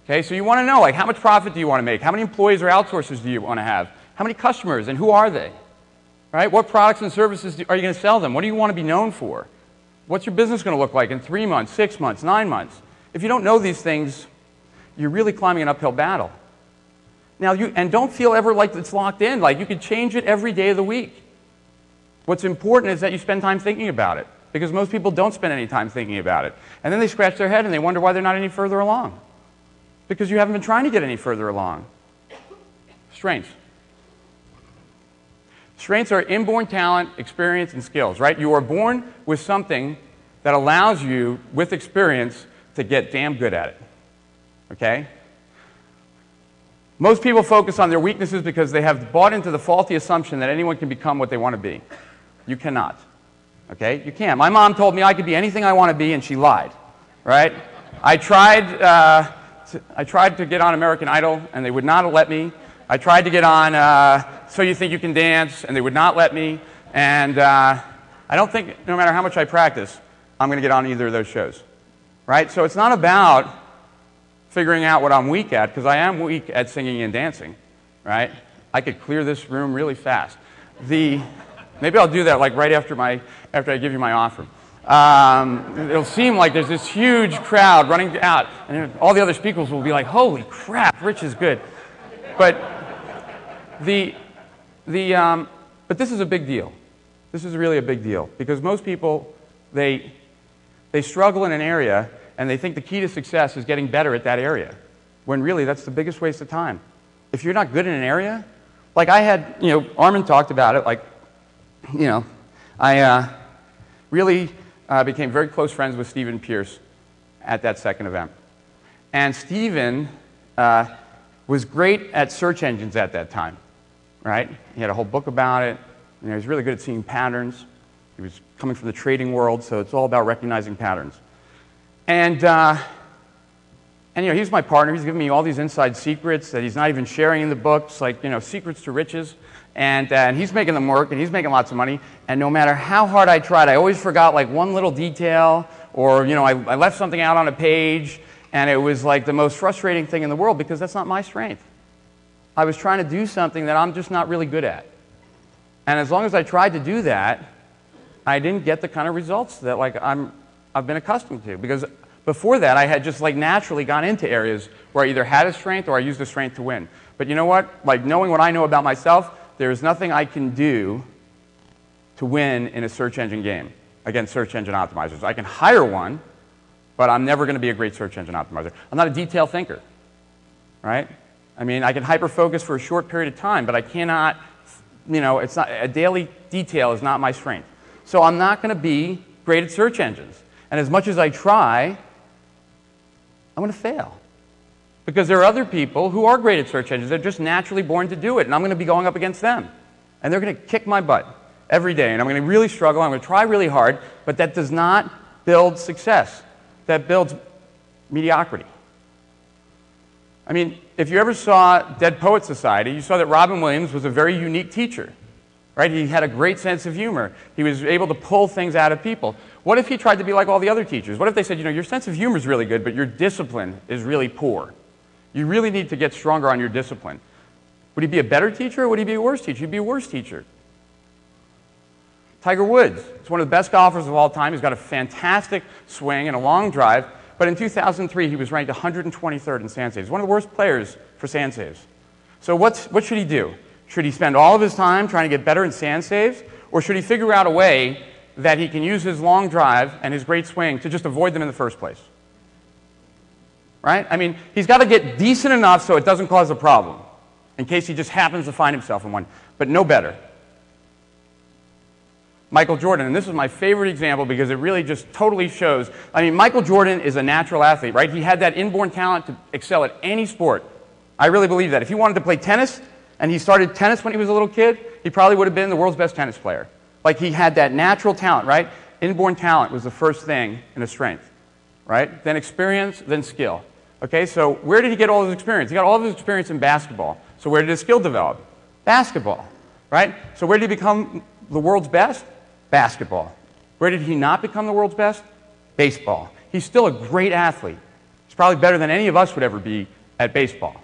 Okay, so you want to know, like, how much profit do you want to make? How many employees or outsourcers do you want to have? How many customers, and who are they? Right? What products and services are you going to sell them? What do you want to be known for? What's your business going to look like in 3 months, 6 months, 9 months? If you don't know these things, you're really climbing an uphill battle. Now, and don't feel ever like it's locked in. Like, you could change it every day of the week. What's important is that you spend time thinking about it, because most people don't spend any time thinking about it. And then they scratch their head and they wonder why they're not any further along. Because you haven't been trying to get any further along. Strengths. Strengths are inborn talent, experience, and skills, right? You are born with something that allows you, with experience, to get damn good at it. Okay? Most people focus on their weaknesses because they have bought into the faulty assumption that anyone can become what they want to be. You cannot. Okay? You can't. My mom told me I could be anything I want to be, and she lied. Right? I tried to get on American Idol, and they would not let me. I tried to get on So You Think You Can Dance, and they would not let me. And I don't think, no matter how much I practice, I'm going to get on either of those shows. Right? So it's not about figuring out what I'm weak at, because I am weak at singing and dancing. Right? I could clear this room really fast. Maybe I'll do that like right after I give you my offer. It'll seem like there's this huge crowd running out, and all the other speakers will be like, "Holy crap, Rich is good." But but this is a big deal. This is really a big deal, because most people they struggle in an area and they think the key to success is getting better at that area, when really that's the biggest waste of time. If you're not good in an area, like I had, Armin talked about it, like, I really became very close friends with Stephen Pierce at that second event. And Stephen was great at search engines at that time, right? He had a whole book about it. He was really good at seeing patterns. He was coming from the trading world, so it's all about recognizing patterns. And he's my partner. He's giving me all these inside secrets that he's not even sharing in the books, like, secrets to riches. And he's making them work, and he's making lots of money. And no matter how hard I tried, I always forgot like one little detail, or I left something out on a page, and it was like the most frustrating thing in the world, because that's not my strength. I was trying to do something that I'm just not really good at. And as long as I tried to do that, I didn't get the kind of results that I've been accustomed to. Because before that, I had just naturally gone into areas where I either had a strength or I used a strength to win. But you know what? Like, knowing what I know about myself, there's nothing I can do to win in a search engine game against search engine optimizers. I can hire one, but I'm never going to be a great search engine optimizer. I'm not a detail thinker, right? I mean, I can hyper-focus for a short period of time, but I cannot, it's not, a daily detail is not my strength. So I'm not going to be great at search engines. And as much as I try, I'm going to fail. Because there are other people who are great at search engines. They're just naturally born to do it, and I'm going to be going up against them. And they're going to kick my butt every day, and I'm going to really struggle. I'm going to try really hard, but that does not build success. That builds mediocrity. I mean, if you ever saw Dead Poets Society, you saw that Robin Williams was a very unique teacher. Right? He had a great sense of humor. He was able to pull things out of people. What if he tried to be like all the other teachers? What if they said, your sense of humor is really good, but your discipline is really poor? You really need to get stronger on your discipline. Would he be a better teacher, or would he be a worse teacher? He'd be a worse teacher. Tiger Woods is one of the best golfers of all time. He's got a fantastic swing and a long drive, but in 2003 he was ranked 123rd in sand saves. One of the worst players for sand saves. So what should he do? Should he spend all of his time trying to get better in sand saves, or should he figure out a way that he can use his long drive and his great swing to just avoid them in the first place? Right? I mean, he's got to get decent enough so it doesn't cause a problem, in case he just happens to find himself in one, but no better. Michael Jordan, and this is my favorite example because it really just totally shows. I mean, Michael Jordan is a natural athlete, right? He had that inborn talent to excel at any sport. I really believe that. If he wanted to play tennis, and he started tennis when he was a little kid, he probably would have been the world's best tennis player. Like, he had that natural talent, right? Inborn talent was the first thing in a strength, right? Then experience, then skill. Okay, so where did he get all his experience? He got all of his experience in basketball. So where did his skill develop? Basketball, right? So where did he become the world's best? Basketball. Where did he not become the world's best? Baseball. He's still a great athlete. He's probably better than any of us would ever be at baseball.